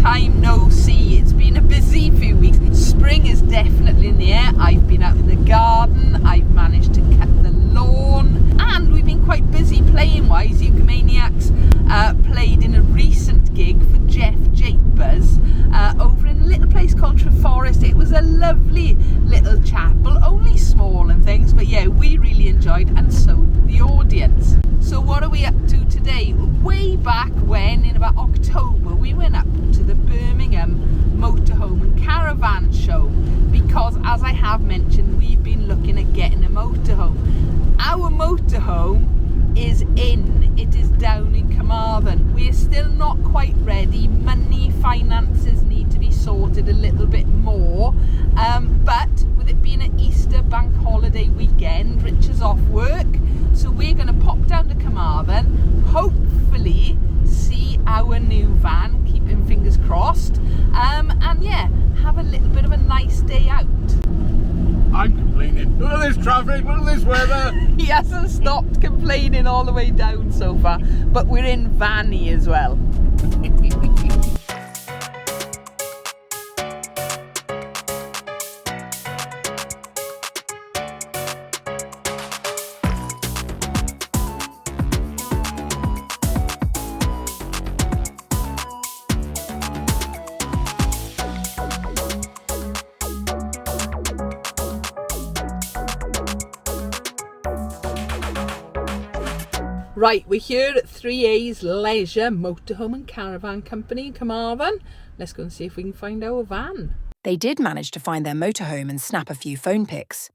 time no see. It's been a busy few weeks. Spring is definitely in the air. I've been out in the garden, I've managed to cut the lawn, and we've been quite busy playing wise. Ukumaniacs played in a recent gig for Jeff Japers over in a little place called Treforest. It was a lovely little chapel, only small and things, but yeah, we really enjoyed, and so did the audience. So what are we up to today? Way back when, in about October, we went up to the Birmingham Motorhome and Caravan show because, as I have mentioned, we've been looking at getting a motorhome. Our motorhome is in. It is down in Carmarthen. We're still not quite ready. Money, finances need to be sorted a little bit more. But with it being an Easter bank holiday weekend, Rich is off work. So we're going to pop down to Carmarthen, hopefully see our new van, keeping fingers crossed, and yeah, have a little bit of a nice day out. I'm complaining. Look at this traffic, look at this weather. He hasn't stopped complaining all the way down so far, but we're in Vanny as well. Right, we're here at 3A's Leisure Motorhome and Caravan Company in Carmarthen. Let's go and see if we can find our van. They did manage to find their motorhome and snap a few phone pics.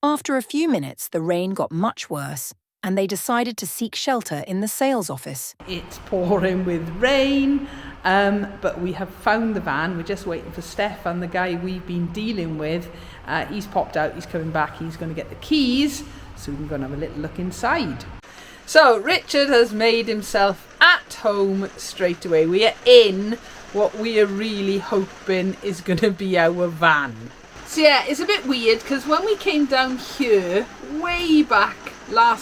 After a few minutes, the rain got much worse, and they decided to seek shelter in the sales office. It's pouring with rain, but we have found the van. We're just waiting for Stefan, the guy we've been dealing with. He's popped out, he's coming back, he's going to get the keys, so we can go and have a little look inside. So Richard has made himself at home straight away. We are in what we are really hoping is going to be our van. So yeah, it's a bit weird because when we came down here way back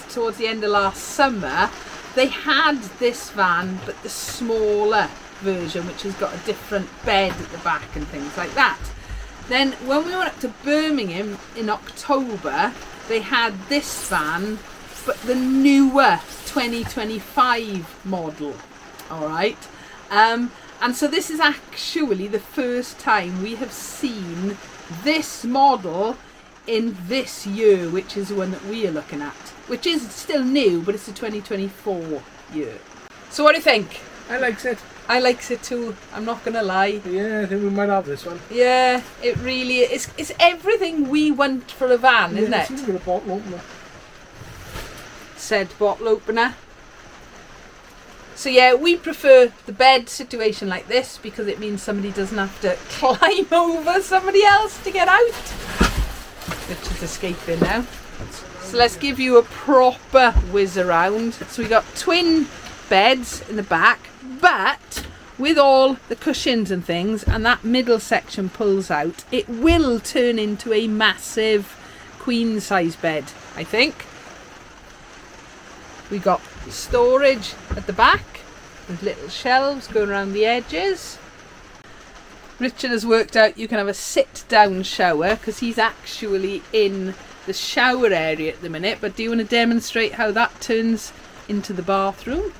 towards the end of last summer, they had this van but the smaller version, which has got a different bed at the back and things like that. Then when we went up to Birmingham in October, they had this van but the newer 2025 model. All right, and so this is actually the first time we have seen this model in this year, which is the one that we are looking at, which is still new, but it's the 2024 year. So what do you think? I likes it. I likes it too, I'm not gonna lie. Yeah, I think we might have this one. Yeah, it really is. It's everything we want for a van, isn't it? It's a bottle opener. Said bottle opener. So yeah, we prefer the bed situation like this because it means somebody doesn't have to climb over somebody else to get out, which is escaping now. So let's give you a proper whiz around. So we got twin beds in the back, but with all the cushions and things, and that middle section pulls out, it will turn into a massive queen size bed, I think. We got storage at the back with little shelves going around the edges. Richard has worked out you can have a sit down shower because he's actually in the shower area at the minute, but do you want to demonstrate how that turns into the bathroom?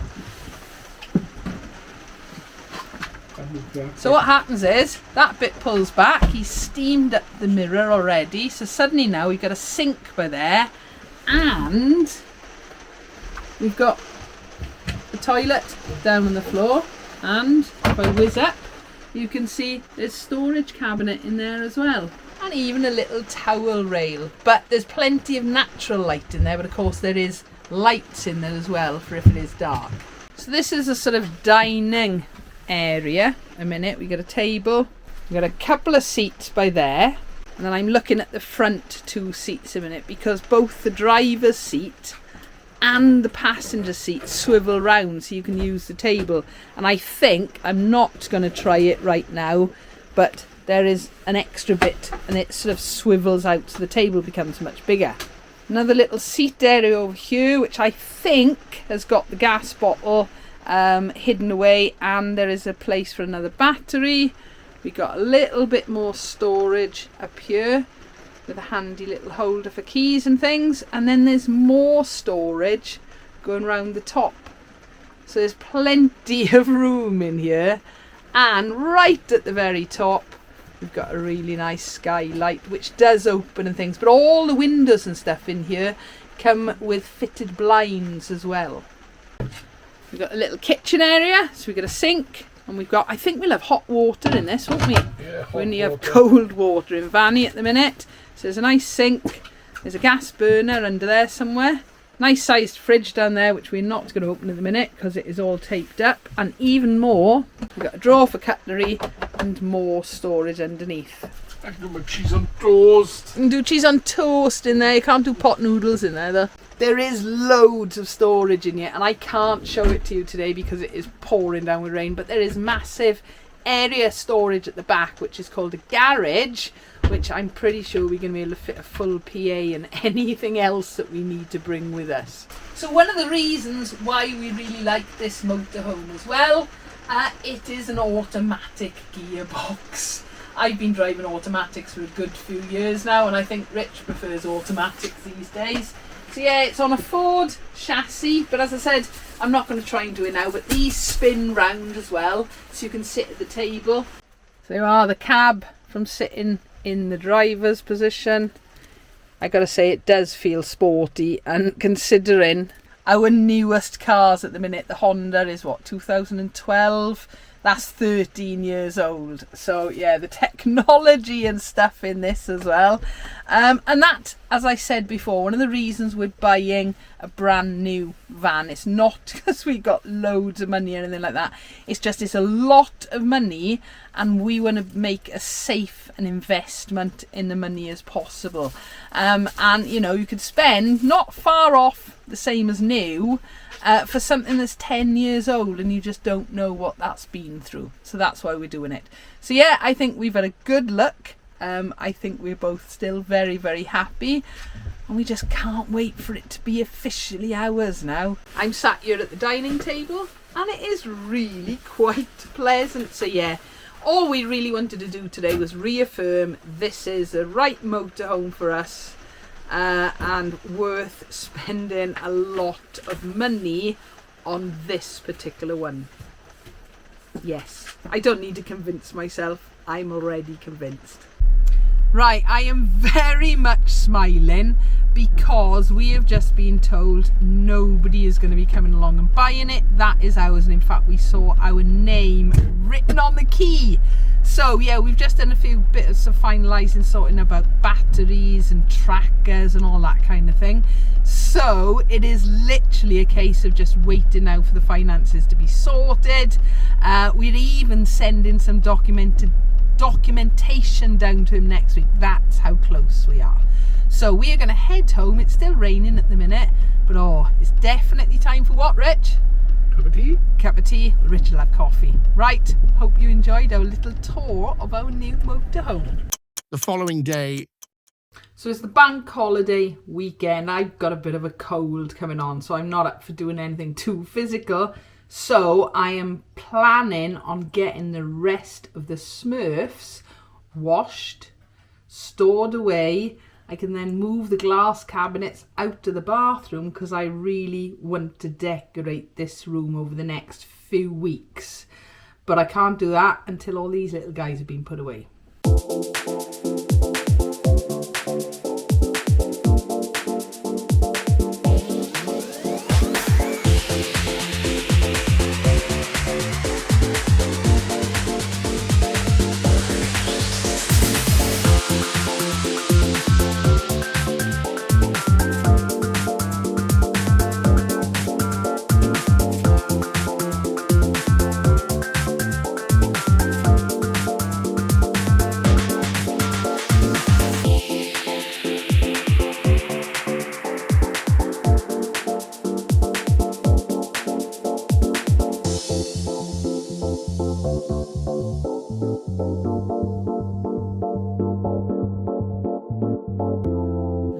So what happens is that bit pulls back, he's steamed up the mirror already, so suddenly now we've got a sink by there, and we've got the toilet down on the floor, and if I whiz up, you can see there's storage cabinet in there as well, and even a little towel rail. But there's plenty of natural light in there, but of course there is lights in there as well for if it is dark. So this is a sort of dining area. A minute, we got a table, we got a couple of seats by there, and then I'm looking at the front two seats a minute because both the driver's seat and the passenger seat swivel round so you can use the table, and I think, I'm not going to try it right now, but there is an extra bit and it sort of swivels out so the table becomes much bigger. Another little seat area over here which I think has got the gas bottle hidden away, and there is a place for another battery. We got a little bit more storage up here with a handy little holder for keys and things, and then there's more storage going around the top. So there's plenty of room in here, and right at the very top we've got a really nice skylight which does open and things, but all the windows and stuff in here come with fitted blinds as well. We've got a little kitchen area, so we've got a sink, and we've got, I think we'll have hot water in this, won't we? Yeah, we only have cold water in Vanny at the minute. So there's a nice sink, there's a gas burner under there somewhere. Nice sized fridge down there, which we're not going to open in a minute because it is all taped up. And even more, we've got a drawer for cutlery and more storage underneath. I can do my cheese on toast. You can do cheese on toast in there. You can't do pot noodles in there though. There is loads of storage in here, and I can't show it to you today because it is pouring down with rain, but there is massive area storage at the back, which is called a garage, which I'm pretty sure we're going to be able to fit a full PA and anything else that we need to bring with us. So one of the reasons why we really like this motorhome as well, it is an automatic gearbox. I've been driving automatics for a good few years now, and I think Rich prefers automatics these days. So yeah, it's on a Ford chassis, but as I said, I'm not going to try and do it now, but these spin round as well, so you can sit at the table. So there are the cab from sitting in the driver's position. I gotta say, it does feel sporty, and considering our newest cars at the minute, the Honda is what, 2012? That's 13 years old. So yeah, the technology and stuff in this as well. And that, as I said before, one of the reasons we're buying a brand new van. It's not because we got loads of money or anything like that. It's just, it's a lot of money, and we want to make as safe an investment in the money as possible. And you know, you could spend not far off the same as new for something that's 10 years old, and you just don't know what that's been through. So that's why we're doing it. So yeah, I think we've had a good look. I think we're both still very, very happy, and we just can't wait for it to be officially ours now. I'm sat here at the dining table, and it is really quite pleasant. So yeah, all we really wanted to do today was reaffirm this is the right motorhome for us. And worth spending a lot of money on this particular one. Yes, I don't need to convince myself, I'm already convinced. Right, I am very much smiling because we have just been told nobody is going to be coming along and buying it. That is ours, and in fact we saw our name written on the key. So yeah, we've just done a few bits of finalising, sorting about batteries and trackers and all that kind of thing. So it is literally a case of just waiting now for the finances to be sorted. We're even sending some documentation down to him next week. That's how close we are. So we are going to head home. It's still raining at the minute, but oh, it's definitely time for what, Rich? Cup of tea? Cup of tea. Rich will have coffee. Right, hope you enjoyed our little tour of our new motorhome. The following day. So it's the bank holiday weekend. I've got a bit of a cold coming on, so I'm not up for doing anything too physical. So I am planning on getting the rest of the smurfs washed, stored away. I can then move the glass cabinets out to the bathroom because I really want to decorate this room over the next few weeks. But I can't do that until all these little guys have been put away.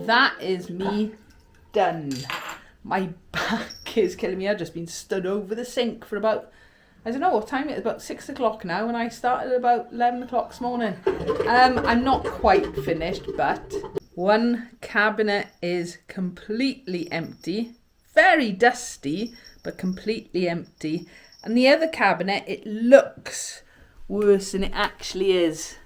That is me done. My back is killing me. I've just been stood over the sink for about, I don't know what time it is, about 6 o'clock now, and I started at about 11 o'clock this morning. I'm not quite finished, but one cabinet is completely empty, very dusty, but completely empty. And the other cabinet, it looks worse than it actually is.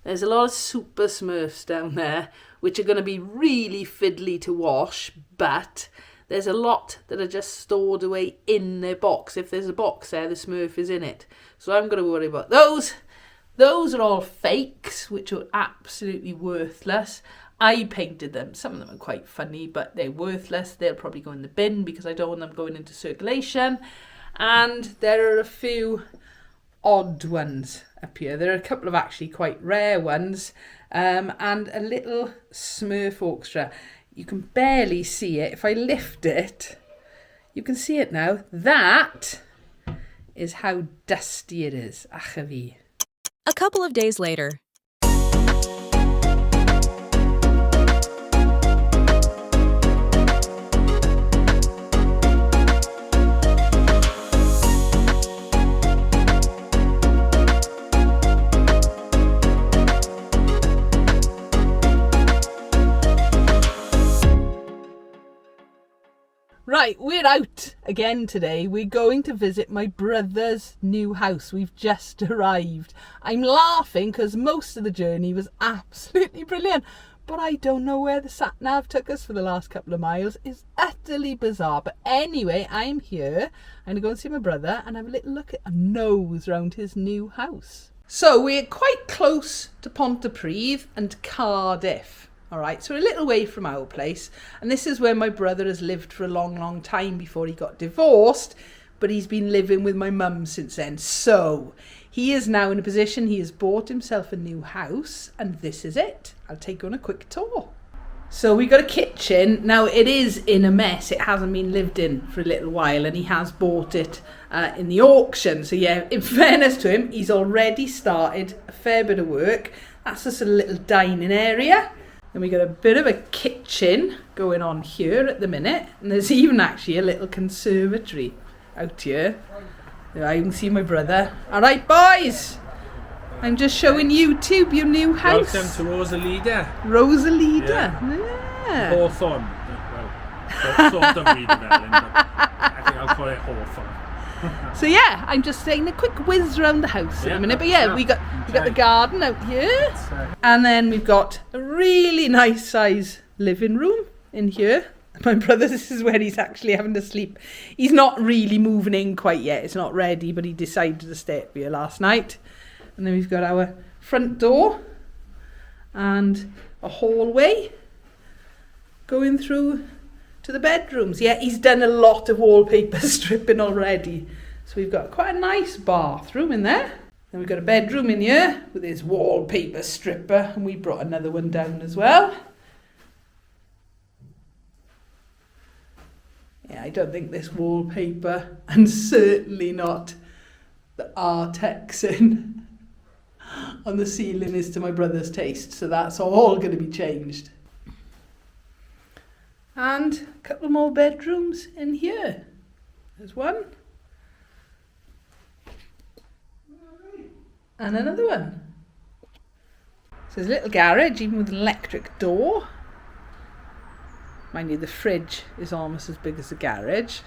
There's a lot of super smurfs down there, which are going to be really fiddly to wash, but there's a lot that are just stored away in their box. If there's a box there, the smurf is in it. So I'm going to worry about those. Those are all fakes, which are absolutely worthless. I painted them. Some of them are quite funny, but they're worthless. They'll probably go in the bin because I don't want them going into circulation. And there are a few odd ones up here. There are a couple of actually quite rare ones, and a little smurf orchestra. You can barely see it. If I lift it, you can see it now. That is how dusty it is. Ach, a fi. A couple of days later. Right, we're out again today. We're going to visit my brother's new house. We've just arrived. I'm laughing because most of the journey was absolutely brilliant, but I don't know where the sat-nav took us for the last couple of miles. It's utterly bizarre. But anyway, I'm here. I'm going to go and see my brother and have a little look at a nose around his new house. So we're quite close to Pontypridd and Cardiff. All right, so we're a little way from our place, and this is where my brother has lived for a long, long time before he got divorced, but he's been living with my mum since then. So he is now in a position, he has bought himself a new house, and this is it. I'll take you on a quick tour. So we got a kitchen. Now it is in a mess. It hasn't been lived in for a little while, and he has bought it in the auction. So yeah, in fairness to him, he's already started a fair bit of work. That's just a little dining area. Then we got a bit of a kitchen going on here at the minute. And there's even actually a little conservatory out here. There you can see my brother. All right, boys. I'm just showing YouTube your new house. Welcome to Rosalita. Rosalita. Yeah. Hawthorne. Well, sort of redeveloping, but I think I'll call it Hawthorne. So yeah, I'm just taking a quick whiz around the house in a minute. But yeah, we got the garden out here, and then we've got a really nice size living room in here. My brother, this is where he's actually having to sleep. He's not really moving in quite yet. It's not ready, but he decided to stay up here last night. And then we've got our front door and a hallway going through to the bedrooms. Yeah, he's done a lot of wallpaper stripping already. So we've got quite a nice bathroom in there. Then we've got a bedroom in here with his wallpaper stripper, and we brought another one down as well. Yeah, I don't think this wallpaper, and certainly not the Artexing on the ceiling, is to my brother's taste. So that's all going to be changed. And a couple more bedrooms in here. There's one. And another one. So there's a little garage, even with an electric door. Mind you, the fridge is almost as big as the garage.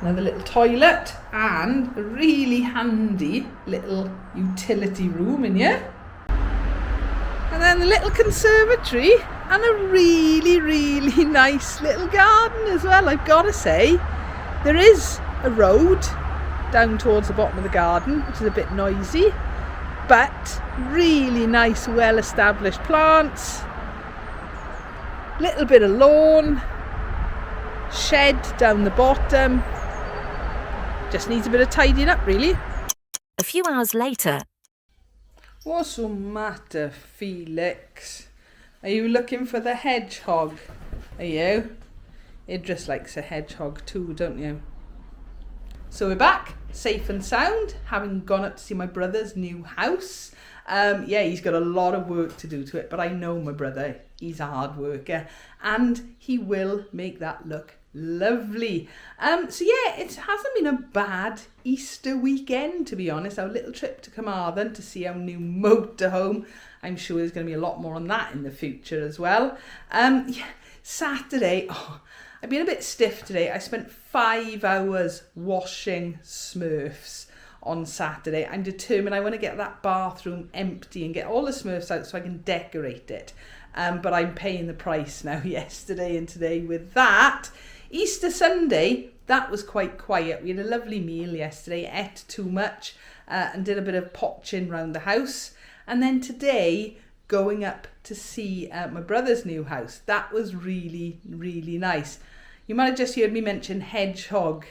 Another little toilet and a really handy little utility room in here. And then the little conservatory and a really, really nice little garden as well. I've got to say, there is a road down towards the bottom of the garden, which is a bit noisy, but really nice, well-established plants. Little bit of lawn, shed down the bottom. Just needs a bit of tidying up, really. A few hours later. What's the matter, Felix? Are you looking for the hedgehog? Are you? Idris likes a hedgehog too, don't you? So we're back, safe and sound, having gone up to see my brother's new house. Yeah, he's got a lot of work to do to it, but I know my brother, he's a hard worker, and he will make that look Lovely. So yeah, it hasn't been a bad Easter weekend, to be honest. Our little trip to Carmarthen to see our new motorhome. I'm sure there's going to be a lot more on that in the future as well. Yeah, Saturday, I've been a bit stiff today. I spent 5 hours washing smurfs on Saturday. I'm determined I want to get that bathroom empty and get all the smurfs out so I can decorate it. But I'm paying the price now, yesterday and today, with that. Easter Sunday, that was quite quiet. We had a lovely meal yesterday, ate too much and did a bit of potching around the house. And then today, going up to see my brother's new house. That was really, really nice. You might have just heard me mention hedgehog.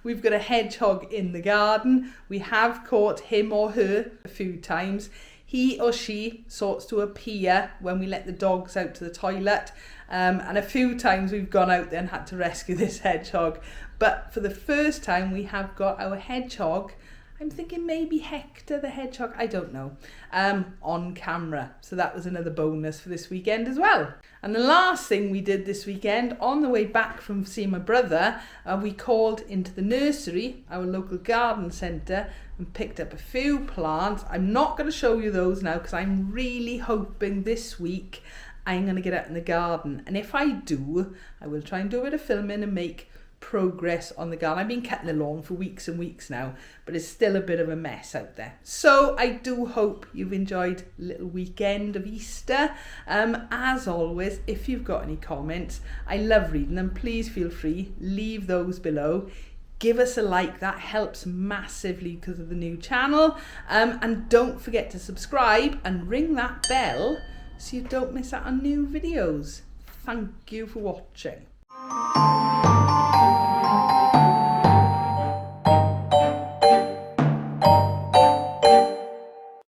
We've got a hedgehog in the garden. We have caught him or her a few times. He or she sorts to appear when we let the dogs out to the toilet. And a few times we've gone out there and had to rescue this hedgehog. But for the first time we have got our hedgehog, I'm thinking maybe Hector the hedgehog, I don't know, on camera. So that was another bonus for this weekend as well. And the last thing we did this weekend, on the way back from seeing my brother, we called into the nursery, our local garden centre, and picked up a few plants. I'm not going to show you those now because I'm really hoping this week I'm going to get out in the garden. And if I do, I will try and do a bit of filming and make progress on the garden. I've been cutting the lawn for weeks and weeks now, but it's still a bit of a mess out there. So I do hope you've enjoyed a little weekend of Easter. As always, if you've got any comments, I love reading them. Please feel free, leave those below. Give us a like, that helps massively because of the new channel. And don't forget to subscribe and ring that bell so you don't miss out on new videos. Thank you for watching.